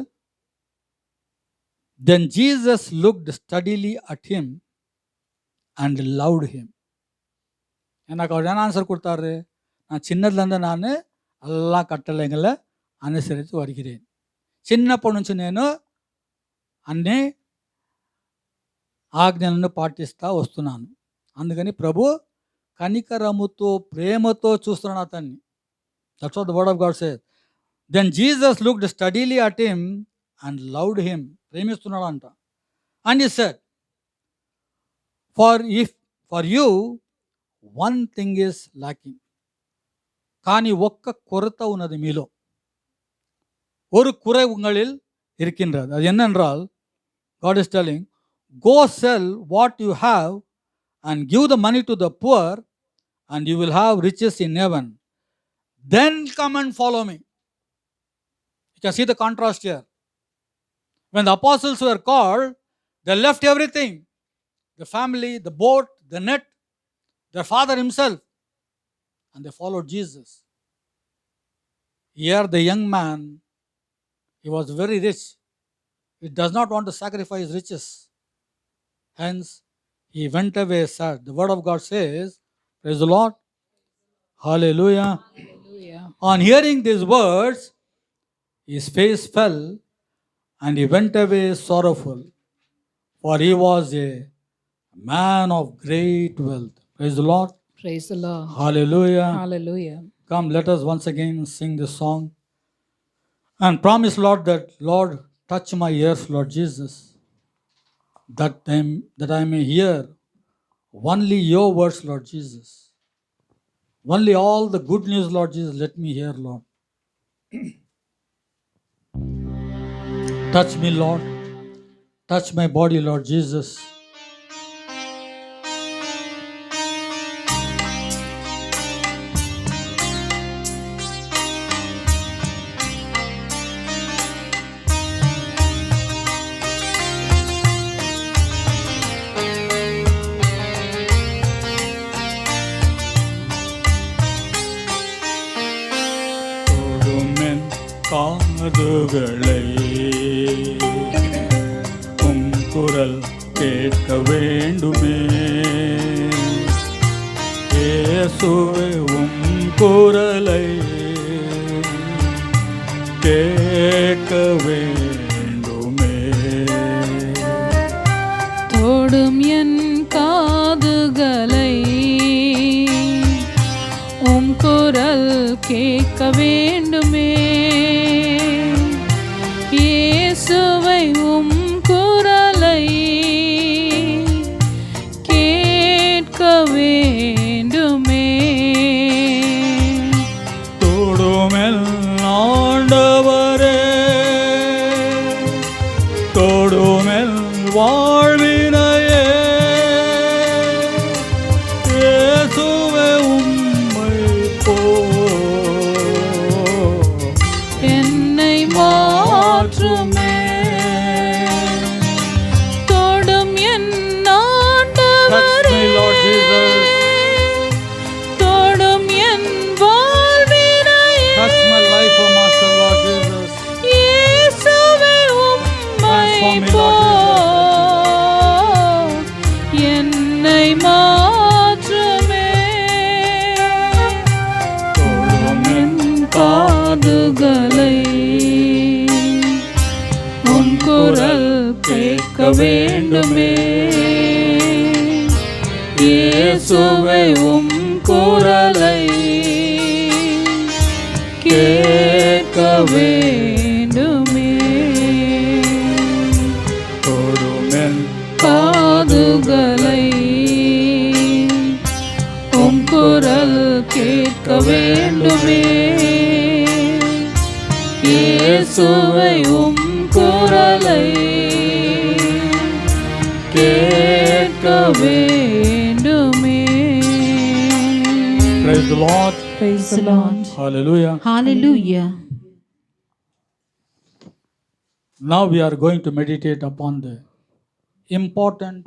Then Jesus looked steadily at him and loved him. எனக்கு அவர் என்ன ஆன்சர் கொடுத்தாரு? நான் சின்னதுலேருந்து நான் எல்லா కట్టளைங்களை అనుసరించి வருகிறேன். చిన్నప్పటి నుంచి నేను అన్ని ఆజ్ఞలను పాటిస్తూ వస్తున్నాను. అందుకని ప్రభు కనికరముతో ప్రేమతో చూస్తున్నాడు అతన్ని. That's what the word of God says. Then Jesus looked steadily at him and loved him. ప్రేమిస్తున్నాడు అంట. And he said, for you one thing is lacking. కానీ ఒక్క కొరత ఉన్నది మీలో. ஒரு குறை உங்களில் இருக்கின்றது. அது என்னென்றால், God is telling, go sell what you have and give the money to the poor and you will have riches in heaven. Then come and follow me. You can see the contrast here. When the apostles were called, they left everything, the family, the boat, the net, their father himself, and they followed Jesus. Here the young man, he was very rich. He does not want to sacrifice riches. Hence, he went away sad. The word of God says, praise the Lord. Hallelujah. Hallelujah. On hearing these words, his face fell and he went away sorrowful, for he was a man of great wealth. Praise the Lord. Praise the Lord. Hallelujah. Hallelujah. Come, let us once again sing this song. And promise, Lord, that, Lord, touch my ears, Lord Jesus, that I may hear only your words, Lord Jesus. Only all the good news, Lord Jesus, let me hear, Lord. Touch me, Lord. Touch my body, Lord Jesus. காதுகளை உம் குரல் கேட்க வேண்டுமே இயேசுவே, உம் குரலை கேட்க வேண்டுமே. கேட்க வேண்டுமே. இயேசுவை உம் குரலை கேட்க வேண்டுமே. தொடுமெல் ஆண்டவரே, தொடுமெல் வாழ்வினையே, இயேசுவே உம்மை என்னை மாற்றுமே. தொடும் என் ஆண்டவரே, தொடும் என் வாழ்வினையே, இயேசுவே உம்மை என்னை மாற்றுமே. தொடும் என் காதுகளை உன் குரல் கேட்க வேண்டுமே. இயேசுவை உம் குரலை கேட்க வேண்டுமே. தொடுமெல் காதுகளை உம் குரல் கேட்க வேண்டுமே. இயேசுவை உம் குரலை கேட்க வேண்டுமே. Praise the Lord. Praise the Lord. Hallelujah. Hallelujah. Now we are going to meditate upon the important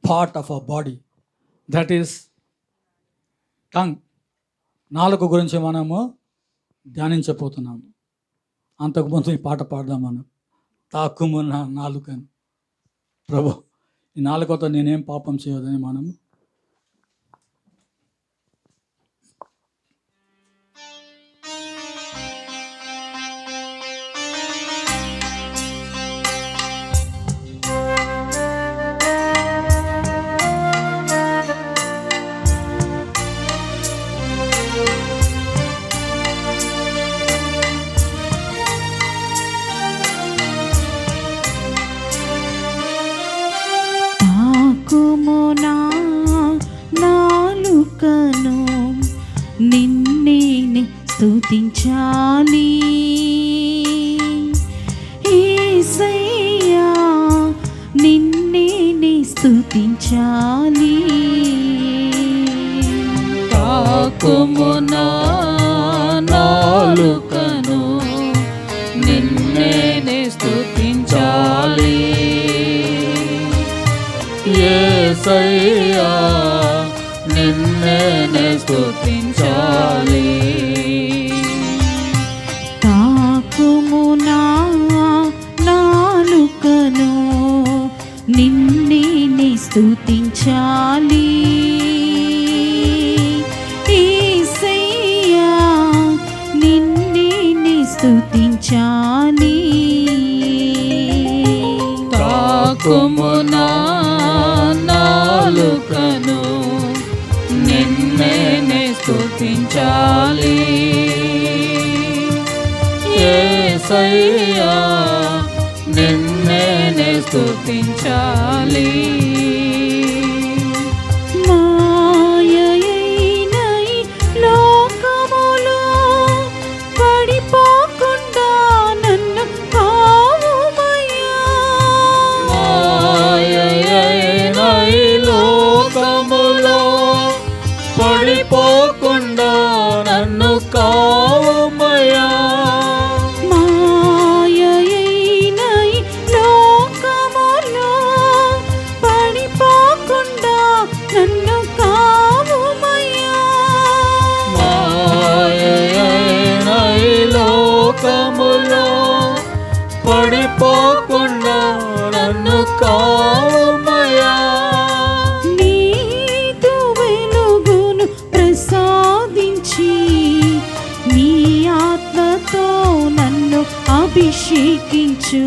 part of our body, that is tongue. నాలుక గురించి మనము ధ్యానించబోతున్నాము. అంతకుముందు ఈ పాట పాడదాం మనం. తాకుము నా నాలుకను, ప్రభు ఈ నాలుకతో నేనేం పాపం చేయదని మనము తాకుము నా నాలుకను, నిన్నే స్తుతించాలి. యేసయ్యా నిన్నే స్తుతించాలి. తాకుము నా నాలుకను, నిన్నే స్తుతించాలి. యేసయ్యా నిన్నే స్తుతించాలి. తాకుము నా నాలుకను, నిన్నే స్తుతించాలి. యేసయ్యా నిన్నే స్తుతించాలి. తాకుము నా నాలుకను, నిన్నే స్తుతించాలి. యేసయ్యా నిన్నే స్తుతించాలి. మాయైన ఈ లోకములో పడిపోకుండా నన్ను కావుమయ్యా. మాయైన ఈ లోకములో పడిపోకుండా నన్ను కావుమయ్యా. మాయైన ఈ లోకములో పడిపోకుండా నన్ను కావుమయ్యా. మాయైన ఈ లోకములో పడిపోకుండా నన్ను కావుమయ్యా. నీదు వెలుగును ప్రసాదించి నీ ఆత్మతో నన్ను అభిషేకించు.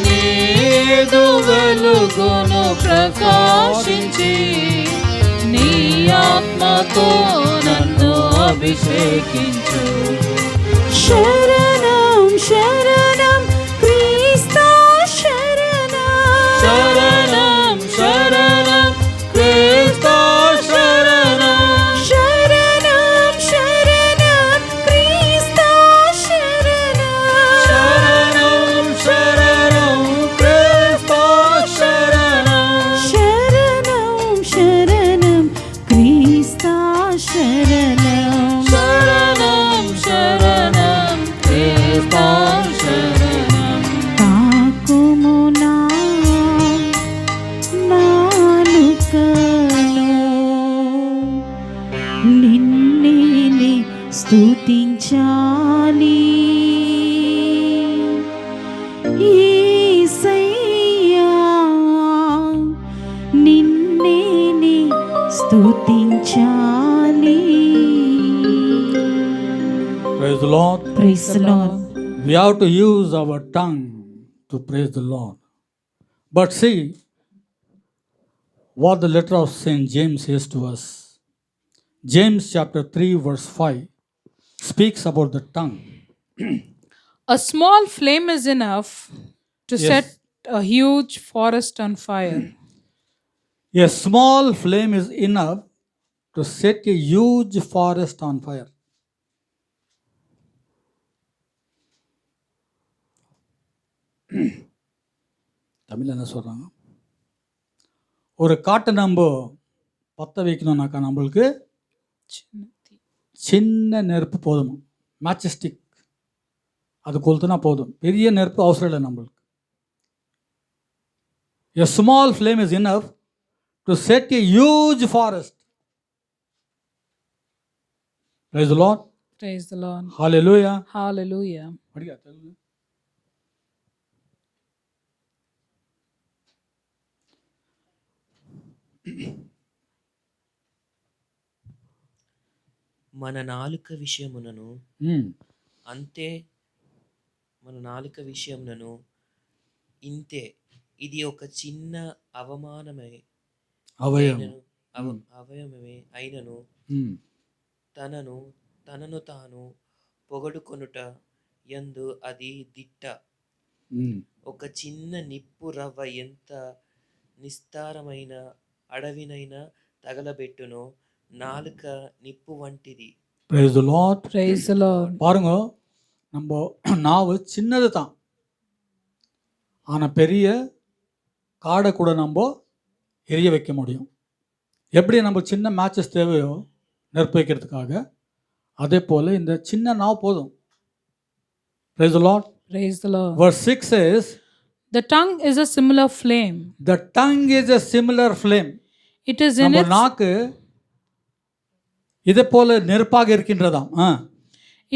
నీదు వెలుగును ప్రకాశించి నీ ఆత్మతో నన్ను అభిషేకించు. శరణం శరణం క్రీస్తు శరణం. శరణం శరణం క్రీస్తు శరణం. శరణం శరణం క్రీస్తు శరణం. శరణం శరణం క్రీస్తు శరణం. శరణం శరణం క్రీస్తు శరణం. శరణం శరణం క్రీస్తు శరణం. తాకుము నాలుకను నిన్నే స్తుతించాలి యేసయ్యా, నిన్నే స్తుతించాలి. Praise the Lord. Praise the lord. We have to use our tongue to praise the Lord. But see what the letter of St. James says to us. James chapter 3 verse 5 speaks about the tongue. A small flame is enough to Yes. set a huge forest on fire. A small flame is enough to set a huge forest on fire. Tamil என்ன சொல்கிறாங்க? ஒரு காட்டு நம்ம பற்ற வைக்கணும்னாக்கா நம்மளுக்கு சின்ன நெருப்பு போதும். மேட்சஸ்டிக் அது கொளுத்துனா போதும், பெரிய நெருப்பு அவசரம் இல்லை நம்மளுக்கு. A small flame is enough to set a huge forest. Praise the Lord. Praise the Lord. Hallelujah. Hallelujah. படியா தெலுங்கு. మన నాలుక విషయమునను ம் అంతే, మన నాలుక విషయమునను ఇంతే, ఇది ఒక చిన్న అవమానమే அவயம். అయినను అవయవమే అయినను ம் తనను తాను పొగడుకొనుట యందు అది దిట్ట. ம் ఒక చిన్న నిప్పు రవ్వ ఎంత నిస్తారమైన అడవినైనా తగలబెట్టునో, నాలుక నిప్పు వంటిది. Praise the Lord. Praise the Lord. பாருங்க, நம்ம நாவு சின்னது தான், ஆனால் பெரிய காடை கூட நம்ம எரிய வைக்க முடியும். எப்படி நம்ம சின்ன மேட்சஸ் தேவையோ நெருப்பு வைக்கிறதுக்காக, அதே போல் இந்த சின்ன நாவு போதும். Praise the Lord. Praise the Lord. Verse 6 says, The tongue is a similar flame. the tongue is a similar flame. It is in நம்ம its நாக்கு இதே போல நெருப்பாக இருக்கின்றதாம்.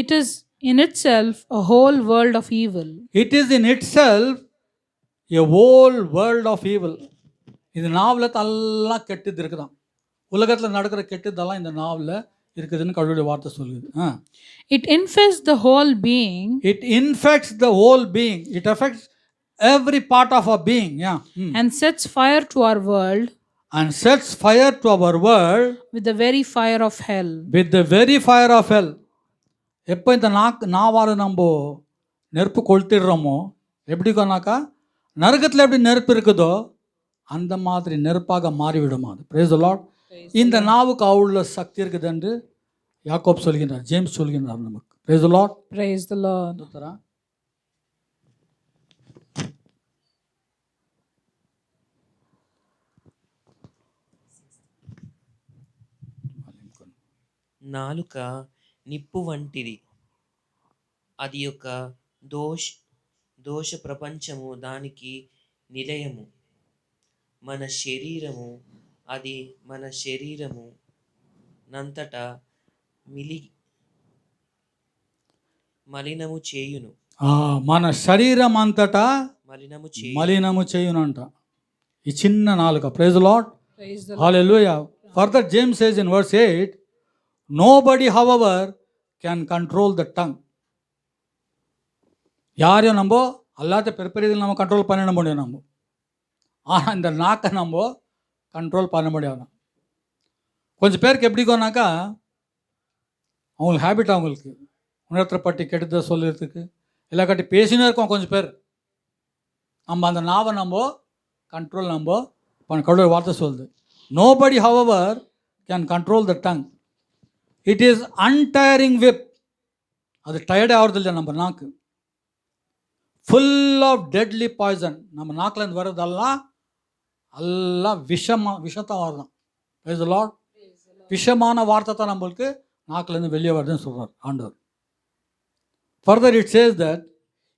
it is in itself a whole world of evil. It is in itself a whole world of evil. இது நாவில் எல்லாம் கெட்டது இருக்குதான். உலகத்தில் நடக்கிற கெட்டதெல்லாம் இந்த நாவில் இருக்குதுன்னு கடவுளுடைய வார்த்தை சொல்லுது. It infects the whole being It infects the whole being. It affects every part of our being. and sets fire to our world And sets fire to our world with the very fire of hell. with the very fire of hell. எப்போ இந்த நாவார நம்ம நெருப்பு கொளுத்திடுறோமோ, எப்படிக்கோனாக்கா நரகத்தில் எப்படி நெருப்பு இருக்குதோ அந்த மாதிரி நெருப்பாக மாறிவிடும் அது. Praise the Lord. இந்த நாவுக்கு அவ்வளோ சக்தி இருக்குது என்று யாக்கோப் சொல்கின்றார், ஜேம்ஸ் சொல்கின்றார் நமக்கு. Praise the Lord. Praise the Lord. నాలుక నిప్పు వంటిది, అది ఒక దోష ప్రపంచము, దానికి నిలయము. మన శరీరము నంతటా మలినము చేయును. మన శరీరం అంతటా మలినము చేయునంట ఈ చిన్న నాలుక. Praise the Lord. Praise the Lord. Hallelujah. Further James says in verse 8, nobody however can control the tongue. யாரையும் நம்ம அல்லாத பெரிய நம்ம கண்ட்ரோல் பண்ணிட முடியும் நம்ம. ஆனால் இந்த நாக்கை நம்ம கண்ட்ரோல் பண்ண முடியாது. கொஞ்சம் பேருக்கு எப்படிக்கோனாக்கா அவங்களுக்கு ஹேபிட், அவங்களுக்கு உணர்த்த பற்றி கெடுத சொல்லுறதுக்கு எல்லாக்காட்டி பேசினே இருக்கோம் கொஞ்சம் பேர். நம்ம அந்த நாவை நம்ம கண்ட்ரோல் நம்ம கடவுள் வார்த்தை சொல்லுது, nobody however can control the tongue, it is untiring whip. அது டயர்டே ஆகிறதில்லை நம்ம நாக்கு. Full of deadly poison. நம்ம நாக்கிலேருந்து வர்றதெல்லாம் எல்லாம் விஷத்தான் வருதான். Praise the Lord. விஷமான வார்த்தை தான் நம்மளுக்கு நாக்கிலேருந்து வெளியே வருதுன்னு சொல்கிறார் ஆண்டவர். ஃபர்தர் இட் சேஸ் தட்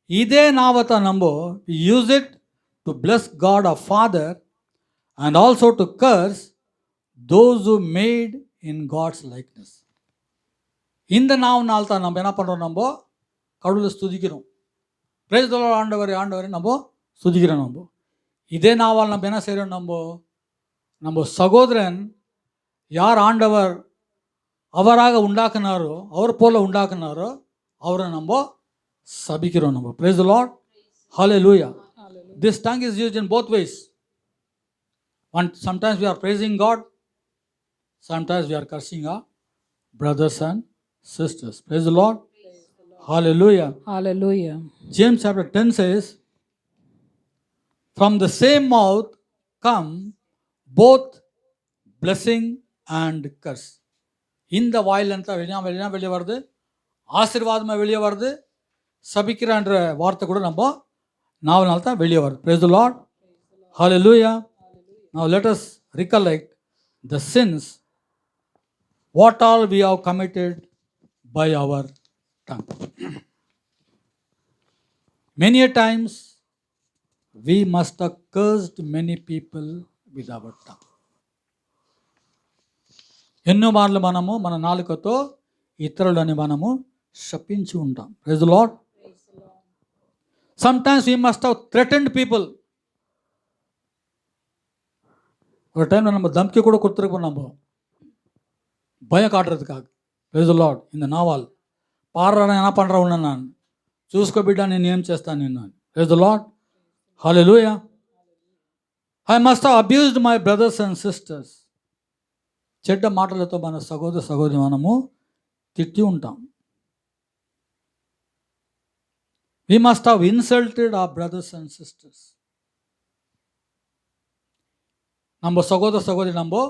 இதே நாவை தான் நம்ம use it to bless God of father and also to curse those who made in God's likeness. இந்த நாவனால் தான் நம்ம என்ன பண்ணுறோம், நம்ம கடவுளை ஸ்துதிக்கிறோம். பிரைஸ் தி லார்ட், ஆண்டவர் ஆண்டவர் நம்ம ஸ்துதிக்கிறோம். நம்ம இதே நாவால் நம்ம என்ன செய்கிறோம், நம்ம சகோதரன் யார் ஆண்டவர் அவராக உண்டாக்குனாரோ, அவர் போல உண்டாக்குனாரோ அவரை நம்ம சபிக்கிறோம். நம்ம praise the Lord, hallelujah. This tongue is used in both ways. Sometimes we are praising God, sometimes we are cursing our brothers and sisters. Praise the Lord. Hallelujah. Hallelujah. James chapter 10 says, from the same mouth come both blessing and curse. இந்த வாயிலன்ட்டு வெளியே வருது, ஆசீர்வாதமாக வெளியே வருது, சபிக்கிறான்ற வார்த்தை கூட நம்ம நாவனால் தான் வெளியே வருது. Praise the Lord. Hallelujah. Now let us recollect the sins what all we have committed by our tongue. Many a times we must have cursed many people with our tongue. ఎన్నో మార్లు మనము మన నాలుకతో ఇతరులని మనము శపించి ఉంటాం. Praise the Lord. Sometimes we must have threatened people. ஒரு டைமில் நம்ம தம்கி கூட கொடுத்துருக்கோம், நம்ம பயம் காட்டுறதுக்காக. Praise the Lord. இந்த நாவால் పారాయణ ఎలా పండ్రా ఉన్నాను నేను చూసుకో బిడ్డ, నేను ఏం చేస్తాను నిన్ను. Praise the Lord. Hallelujah. I must have abused my brothers and sisters. చెడ్డ మాటలతో మన సహోదరి మనము తిట్టి ఉంటాం. We must have insulted our brothers and sisters. நம்ம சகோதரி நம்ம